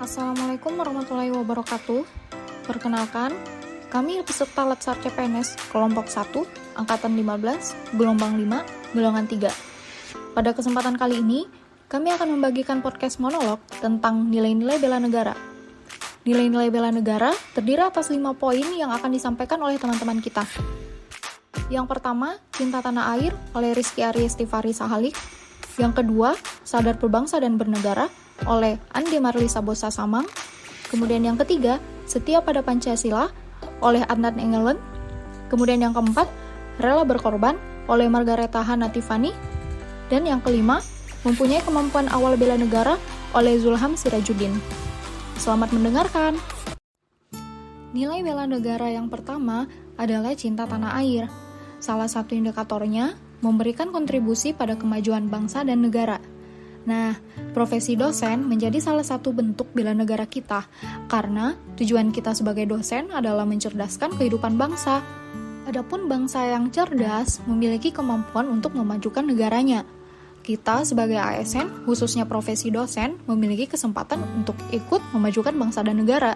Assalamualaikum warahmatullahi wabarakatuh. Perkenalkan, kami peserta Latsar CPNS kelompok 1, angkatan 15, gelombang 5, golongan 3. Pada kesempatan kali ini, kami akan membagikan podcast monolog tentang nilai-nilai bela negara. Nilai-nilai bela negara terdiri atas 5 poin yang akan disampaikan oleh teman-teman kita. Yang pertama, Cinta Tanah Air oleh Rizky Ariestifari Sahalik. Yang kedua, Sadar Berbangsa dan Bernegara oleh Ande Marlisa Bosa Samang. Kemudian yang ketiga, Setia pada Pancasila oleh Adnan Engelen. Kemudian yang keempat, Rela Berkorban oleh Margareta Hana Tiffany. Dan yang kelima, Mempunyai Kemampuan Awal Bela Negara oleh Zulham Sirajuddin. Selamat mendengarkan. Nilai bela negara yang pertama adalah cinta tanah air. Salah satu indikatornya memberikan kontribusi pada kemajuan bangsa dan negara. Nah, profesi dosen menjadi salah satu bentuk bela negara kita, karena tujuan kita sebagai dosen adalah mencerdaskan kehidupan bangsa. Adapun bangsa yang cerdas memiliki kemampuan untuk memajukan negaranya. Kita sebagai ASN, khususnya profesi dosen, memiliki kesempatan untuk ikut memajukan bangsa dan negara.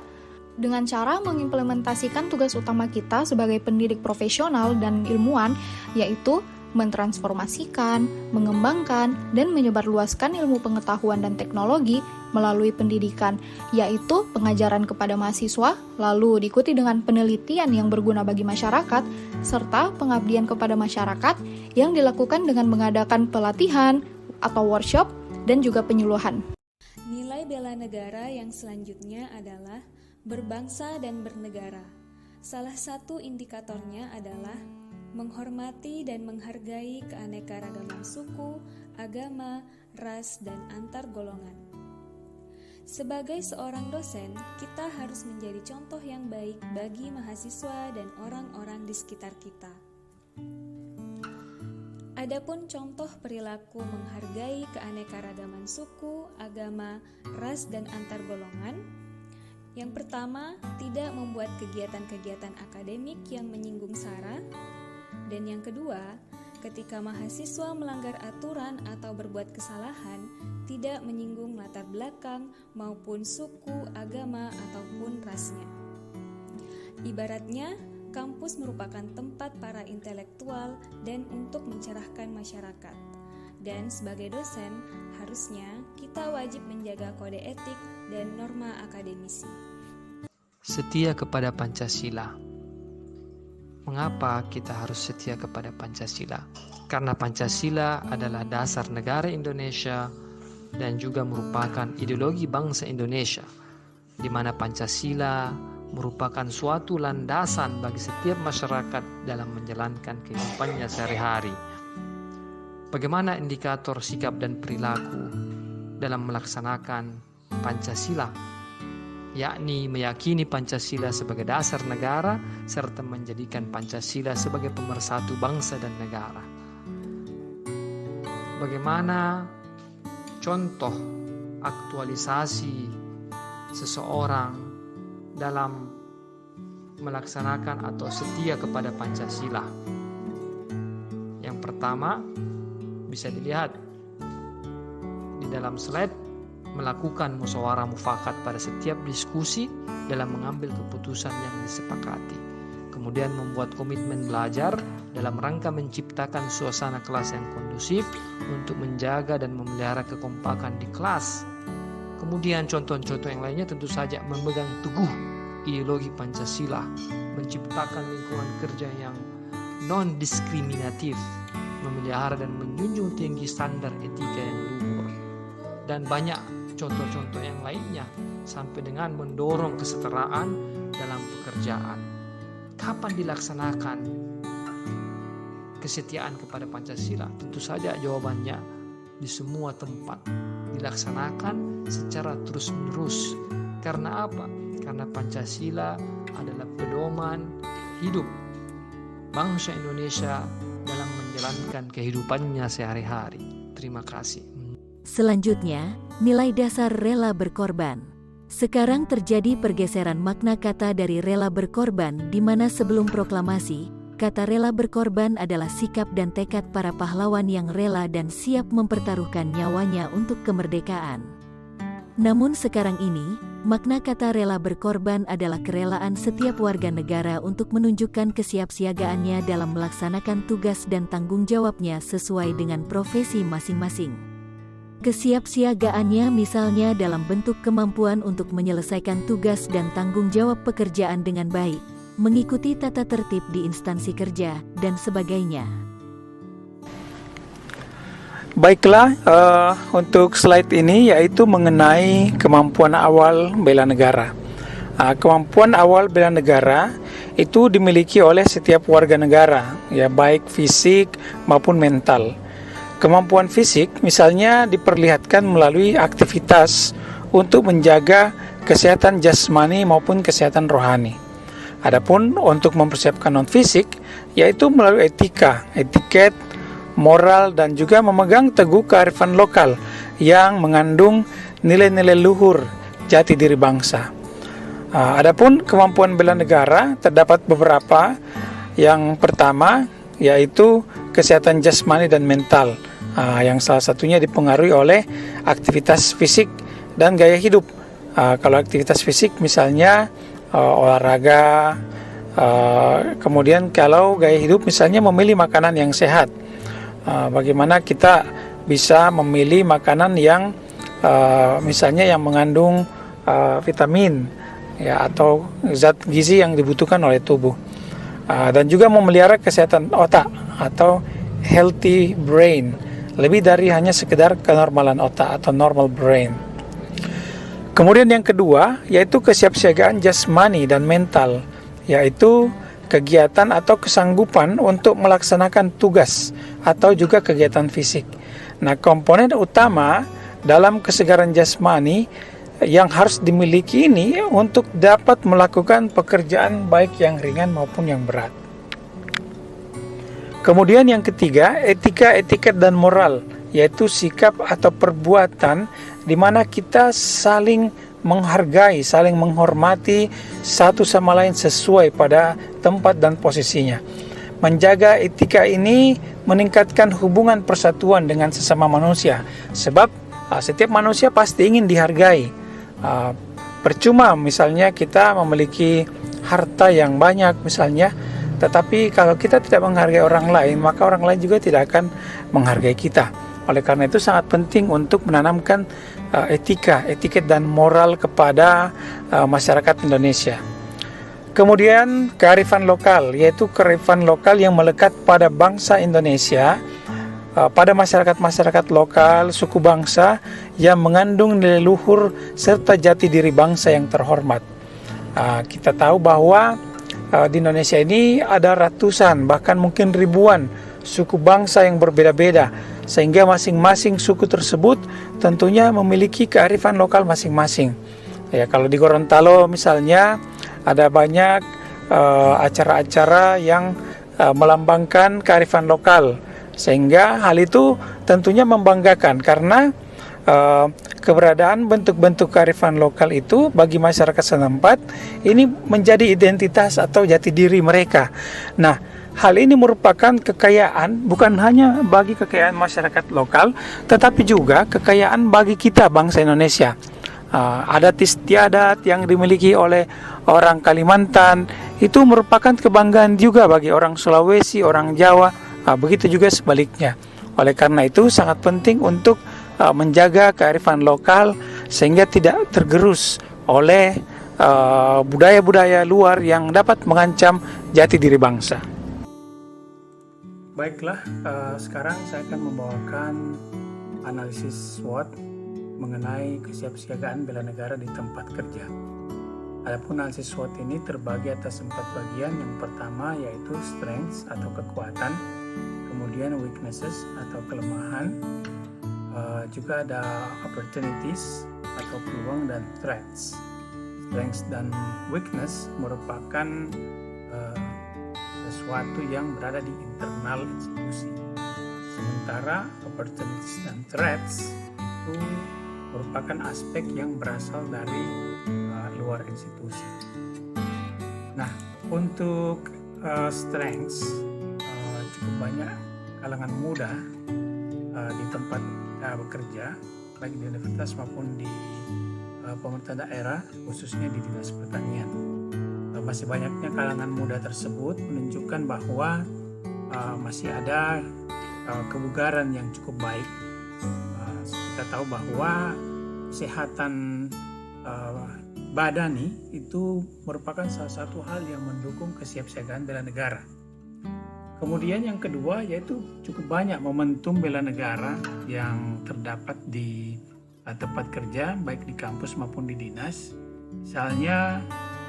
Dengan cara mengimplementasikan tugas utama kita sebagai pendidik profesional dan ilmuwan, yaitu mentransformasikan, mengembangkan, dan menyebarluaskan ilmu pengetahuan dan teknologi melalui pendidikan, yaitu pengajaran kepada mahasiswa, lalu diikuti dengan penelitian yang berguna bagi masyarakat, serta pengabdian kepada masyarakat yang dilakukan dengan mengadakan pelatihan atau workshop dan juga penyuluhan. Nilai bela negara yang selanjutnya adalah berbangsa dan bernegara. Salah satu indikatornya adalah menghormati dan menghargai keanekaragaman suku, agama, ras, dan antar golongan. Sebagai seorang dosen, kita harus menjadi contoh yang baik bagi mahasiswa dan orang-orang di sekitar kita. Adapun contoh perilaku menghargai keanekaragaman suku, agama, ras, dan antar golongan. Yang pertama, tidak membuat kegiatan-kegiatan akademik yang menyinggung SARA. Dan yang kedua, ketika mahasiswa melanggar aturan atau berbuat kesalahan, tidak menyinggung latar belakang maupun suku, agama, ataupun rasnya. Ibaratnya, kampus merupakan tempat para intelektual dan untuk mencerahkan masyarakat. Dan sebagai dosen, harusnya kita wajib menjaga kode etik dan norma akademisi. Setia kepada Pancasila. Mengapa kita harus setia kepada Pancasila? Karena Pancasila adalah dasar negara Indonesia dan juga merupakan ideologi bangsa Indonesia, di mana Pancasila merupakan suatu landasan bagi setiap masyarakat dalam menjalankan kehidupannya sehari-hari. Bagaimana indikator sikap dan perilaku dalam melaksanakan Pancasila? Yakni meyakini Pancasila sebagai dasar negara serta menjadikan Pancasila sebagai pemersatu bangsa dan negara. Bagaimana contoh aktualisasi seseorang dalam melaksanakan atau setia kepada Pancasila? Yang pertama bisa dilihat di dalam slide, melakukan musyawarah mufakat pada setiap diskusi dalam mengambil keputusan yang disepakati. Kemudian membuat komitmen belajar dalam rangka menciptakan suasana kelas yang kondusif untuk menjaga dan memelihara kekompakan di kelas. Kemudian contoh-contoh yang lainnya tentu saja memegang teguh ideologi Pancasila, menciptakan lingkungan kerja yang non-diskriminatif, memelihara dan menjunjung tinggi standar etika yang luhur, dan banyak contoh-contoh yang lainnya, sampai dengan mendorong kesetaraan dalam pekerjaan. Kapan dilaksanakan kesetiaan kepada Pancasila? Tentu saja jawabannya di semua tempat, dilaksanakan secara terus-menerus. Karena apa? Karena Pancasila adalah pedoman hidup bangsa Indonesia dalam menjalankan kehidupannya sehari-hari. Terima kasih. Selanjutnya, nilai dasar rela berkorban. Sekarang terjadi pergeseran makna kata dari rela berkorban, di mana sebelum proklamasi, kata rela berkorban adalah sikap dan tekad para pahlawan yang rela dan siap mempertaruhkan nyawanya untuk kemerdekaan. Namun sekarang ini, Makna kata rela berkorban adalah kerelaan setiap warga negara untuk menunjukkan kesiapsiagaannya dalam melaksanakan tugas dan tanggung jawabnya sesuai dengan profesi masing-masing. Kesiapsiagaannya misalnya dalam bentuk kemampuan untuk menyelesaikan tugas dan tanggung jawab pekerjaan dengan baik, mengikuti tata tertib di instansi kerja, dan sebagainya. Baiklah, untuk slide ini yaitu mengenai kemampuan awal bela negara. Kemampuan awal bela negara itu dimiliki oleh setiap warga negara, ya baik fisik maupun mental. Kemampuan fisik misalnya diperlihatkan melalui aktivitas untuk menjaga kesehatan jasmani maupun kesehatan rohani. Adapun untuk mempersiapkan non-fisik yaitu melalui etika, etiket, moral, dan juga memegang teguh kearifan lokal yang mengandung nilai-nilai luhur jati diri bangsa. Adapun kemampuan bela negara terdapat beberapa. Yang pertama yaitu kesehatan jasmani dan mental, yang salah satunya dipengaruhi oleh aktivitas fisik dan gaya hidup. Kalau aktivitas fisik misalnya olahraga, kemudian kalau gaya hidup misalnya memilih makanan yang sehat. Bagaimana kita bisa memilih makanan yang misalnya yang mengandung vitamin, ya, atau zat gizi yang dibutuhkan oleh tubuh, dan juga memelihara kesehatan otak atau healthy brain, lebih dari hanya sekedar kenormalan otak atau normal brain. Kemudian yang kedua yaitu kesiapsiagaan jasmani dan mental, yaitu kegiatan atau kesanggupan untuk melaksanakan tugas atau juga kegiatan fisik. Nah, komponen utama dalam kesegaran jasmani yang harus dimiliki ini untuk dapat melakukan pekerjaan baik yang ringan maupun yang berat. Kemudian yang ketiga, etika, etiket, dan moral, yaitu sikap atau perbuatan di mana kita saling menghargai, saling menghormati satu sama lain sesuai pada tempat dan posisinya. Menjaga etika ini meningkatkan hubungan persatuan dengan sesama manusia, sebab setiap manusia pasti ingin dihargai. Percuma misalnya kita memiliki harta yang banyak misalnya, tetapi kalau kita tidak menghargai orang lain, maka orang lain juga tidak akan menghargai kita. Oleh karena itu sangat penting untuk menanamkan etika, etiket, dan moral kepada masyarakat Indonesia. Kemudian kearifan lokal, yaitu kearifan lokal yang melekat pada bangsa Indonesia, pada masyarakat-masyarakat lokal, suku bangsa yang mengandung nilai luhur serta jati diri bangsa yang terhormat. Kita tahu bahwa di Indonesia ini ada ratusan, bahkan mungkin ribuan suku bangsa yang berbeda-beda, sehingga masing-masing suku tersebut tentunya memiliki kearifan lokal masing-masing. Ya, kalau di Gorontalo misalnya ada banyak acara-acara yang melambangkan kearifan lokal, sehingga hal itu tentunya membanggakan karena keberadaan bentuk-bentuk kearifan lokal itu bagi masyarakat setempat ini menjadi identitas atau jati diri mereka. Nah, hal ini merupakan kekayaan bukan hanya bagi kekayaan masyarakat lokal, tetapi juga kekayaan bagi kita bangsa Indonesia. Adat istiadat yang dimiliki oleh orang Kalimantan itu merupakan kebanggaan juga bagi orang Sulawesi, orang Jawa, begitu juga sebaliknya. Oleh karena itu sangat penting untuk menjaga kearifan lokal sehingga tidak tergerus oleh budaya-budaya luar yang dapat mengancam jati diri bangsa. Baiklah, sekarang saya akan membawakan analisis SWOT mengenai kesiapsiagaan bela negara di tempat kerja. Adapun analisis SWOT ini terbagi atas 4 bagian. Yang pertama yaitu strengths atau kekuatan, kemudian weaknesses atau kelemahan, juga ada opportunities atau peluang, dan threats. Strengths dan weakness merupakan sesuatu yang berada di internal institusi, sementara opportunities dan threats itu merupakan aspek yang berasal dari luar institusi. Nah, untuk strengths cukup banyak kalangan muda di tempat bekerja, baik di universitas maupun di pemerintah daerah, khususnya di Dinas Pertanian. Masih banyaknya kalangan muda tersebut menunjukkan bahwa masih ada kebugaran yang cukup baik. Kita tahu bahwa kesehatan badani itu merupakan salah satu hal yang mendukung kesiapsiagaan bela negara. Kemudian yang kedua yaitu cukup banyak momentum bela negara yang terdapat di tempat kerja, baik di kampus maupun di dinas. Misalnya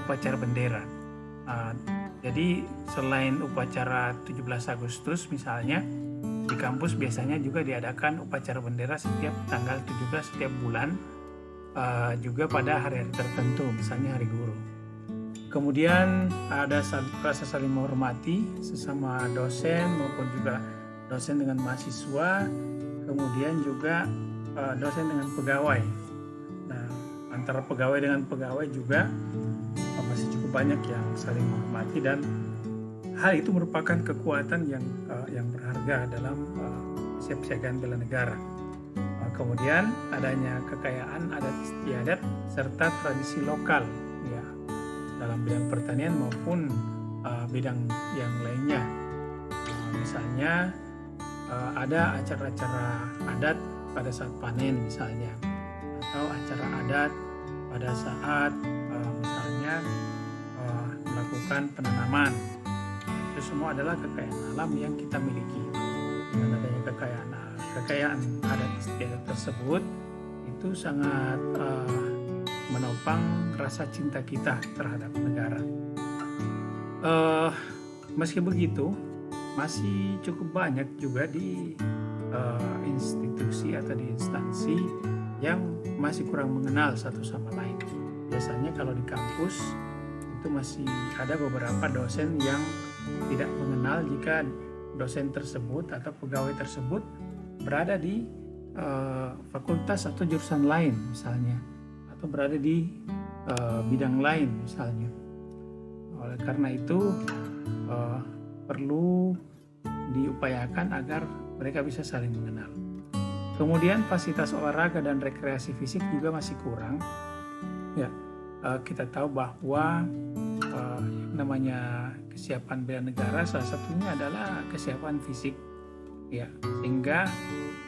upacara bendera. Jadi selain upacara 17 Agustus misalnya, di kampus biasanya juga diadakan upacara bendera setiap tanggal 17 setiap bulan, juga pada hari-hari tertentu, misalnya hari guru. Kemudian ada rasa saling menghormati sesama dosen maupun juga dosen dengan mahasiswa, kemudian juga dosen dengan pegawai. Nah, antara pegawai dengan pegawai juga masih cukup banyak yang saling menghormati, dan hal itu merupakan kekuatan yang berharga dalam kesiapsiagaan bela negara. Kemudian adanya kekayaan adat istiadat serta tradisi lokal, ya, dalam bidang pertanian maupun bidang yang lainnya. Misalnya ada acara-acara adat pada saat panen misalnya, atau acara adat pada saat misalnya melakukan penanaman. Itu semua adalah kekayaan alam yang kita miliki. Dengan adanya kekayaan adat istiadat tersebut, itu sangat menopang rasa cinta kita terhadap negara. Meski begitu, masih cukup banyak juga di institusi atau di instansi yang masih kurang mengenal satu sama lain. Biasanya kalau di kampus itu masih ada beberapa dosen yang tidak mengenal jika dosen tersebut atau pegawai tersebut berada di fakultas atau jurusan lain misalnya, atau berada di bidang lain misalnya. Oleh karena itu perlu diupayakan agar mereka bisa saling mengenal. Kemudian fasilitas olahraga dan rekreasi fisik juga masih kurang. Ya, kita tahu bahwa namanya kesiapan bela negara salah satunya adalah kesiapan fisik, ya, sehingga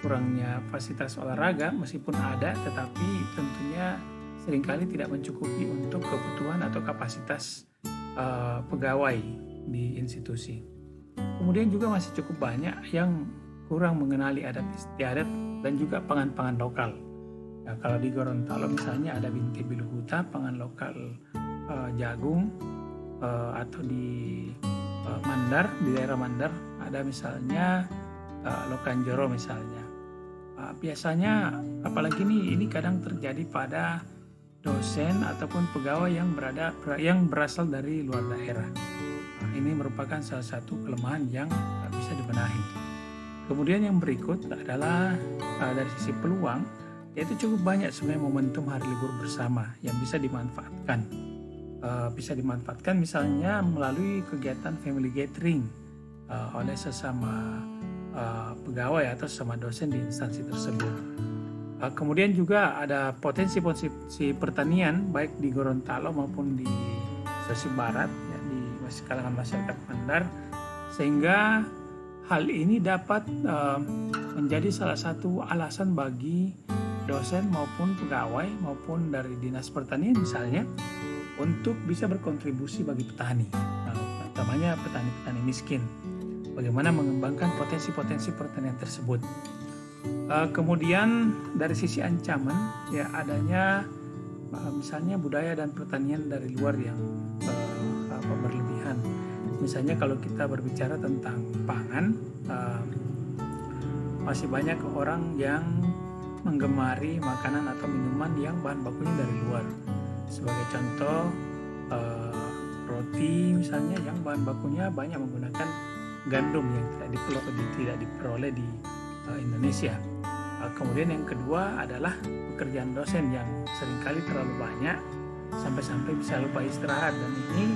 kurangnya fasilitas olahraga meskipun ada, tetapi tentunya seringkali tidak mencukupi untuk kebutuhan atau kapasitas pegawai di institusi. Kemudian juga masih cukup banyak yang kurang mengenali adat istiadat dan juga pangan-pangan lokal. Ya, kalau di Gorontalo misalnya ada Binti Biluhuta, pangan lokal jagung, atau di Mandar, di daerah Mandar ada misalnya Lokanjoro misalnya. Biasanya apalagi ini kadang terjadi pada dosen ataupun pegawai yang berasal dari luar daerah. Ini merupakan salah satu kelemahan yang bisa dibenahi. Kemudian yang berikut adalah dari sisi peluang, yaitu cukup banyak sebenarnya momentum hari libur bersama yang bisa dimanfaatkan. Bisa dimanfaatkan misalnya melalui kegiatan family gathering oleh sesama pegawai atau sesama dosen di instansi tersebut. Kemudian juga ada potensi-potensi pertanian baik di Gorontalo maupun di Sulawesi Barat, ya, di kalangan masyarakat Mandar, sehingga hal ini dapat menjadi salah satu alasan bagi dosen maupun pegawai maupun dari dinas pertanian misalnya untuk bisa berkontribusi bagi petani, utamanya petani-petani miskin. Bagaimana mengembangkan potensi-potensi pertanian tersebut. Kemudian dari sisi ancaman, ya, adanya misalnya budaya dan pertanian dari luar yang berlebihan. Misalnya kalau kita berbicara tentang pangan, masih banyak orang yang menggemari makanan atau minuman yang bahan bakunya dari luar. Sebagai contoh, roti misalnya yang bahan bakunya banyak menggunakan gandum yang tidak diperoleh di Indonesia. Kemudian yang kedua adalah pekerjaan dosen yang seringkali terlalu banyak sampai-sampai bisa lupa istirahat, dan ini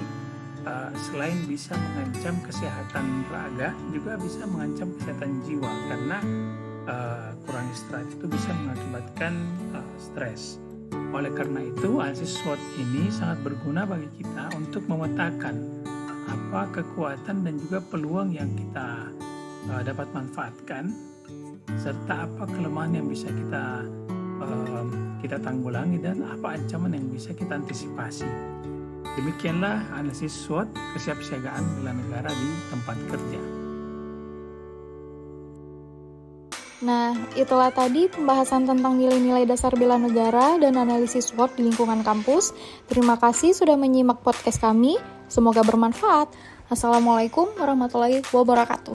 selain bisa mengancam kesehatan raga juga bisa mengancam kesehatan jiwa karena kurang istirahat itu bisa mengakibatkan stres. Oleh karena itu, analisis SWOT ini sangat berguna bagi kita untuk memetakan apa kekuatan dan juga peluang yang kita dapat manfaatkan, serta apa kelemahan yang bisa kita tanggulangi dan apa ancaman yang bisa kita antisipasi. Demikianlah analisis SWOT kesiapsiagaan bela negara di tempat kerja. Nah, itulah tadi pembahasan tentang nilai-nilai dasar bela negara dan analisis SWOT di lingkungan kampus. Terima kasih sudah menyimak podcast kami. Semoga bermanfaat. Assalamualaikum warahmatullahi wabarakatuh.